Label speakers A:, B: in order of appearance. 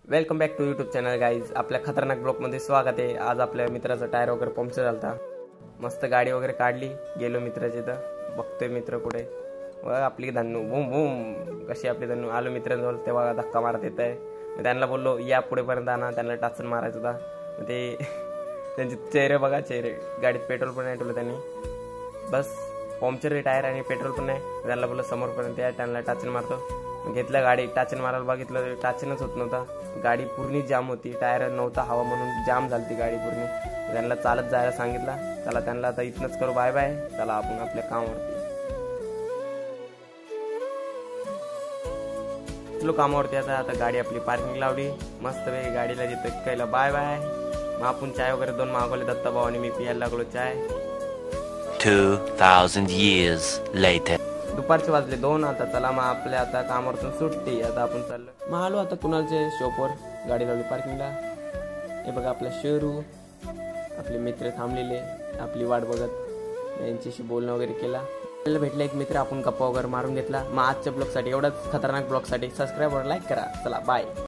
A: Welcome back to YouTube channel guys. आपल्या खतरनाक ब्लॉगमध्ये स्वागत आहे. आज आपल्या मित्राचा टायर वगैरे पंक्चर झालता. मस्त गाडी वगैरे काढली, गेलो मित्राच्या इथं. बघतोय मित्र कुठे, व आपली धन्नू बूम बूम कशी आपली धन्नू. आलो मित्रांजवळ, तेव्हा धक्का मारत येत आहे. मग त्यांना बोललो या पुढेपर्यंत आणा, त्यांना टाचन मारायचं होता. मग ते त्यांचे चेहरे बघा, चेहरे. गाडीत पेट्रोल पण नाही ठेवलं त्यांनी, बस पंक्चर टायर आणि पेट्रोल पण नाही. त्यांना बोललो समोरपर्यंत या, त्यांना टाचन मारतो. घेतलं गाडी, टाचन मारायला बघितलं, टाचनच होत नव्हता. गाडी पूर्ण जाम होती, टायर नव्हता हवा म्हणून जाम झाली गाडी पूर्ण. त्यांना चालत जायला सांगितलं. चला त्यांना आता इथनंच करू बाय बाय. चला आपण आपल्या कामावरती चलो कामावरती. आता गाडी आपली पार्किंग लावली मस्त वेळी, गाडीला तिथं कायला बाय बाय. मग आपण चाय वगैरे 2 मागवले दत्ता भाऊ आणि मी पियायला लागलो चाय.
B: 2000 years later.
A: दुपारचे वाजले 2. आता चला मग आपल्या आता कामावरतून सुट्टी. आता आपण चाललो. मग आलो आता कुणालचे शॉपवर, गाडी लावली पार्किंगला. हे बघा आपला शेरू, आपले मित्र थांबलेले आपली वाट बघत, यांच्याशी बोलणं वगैरे केला. आपल्याला भेटला एक मित्र, आपण गप्पा वगैरे मारून घेतला. मग आजच्या ब्लॉगसाठी एवढाच खतरनाक ब्लॉगसाठी सबस्क्राईब वर लाईक करा. चला बाय.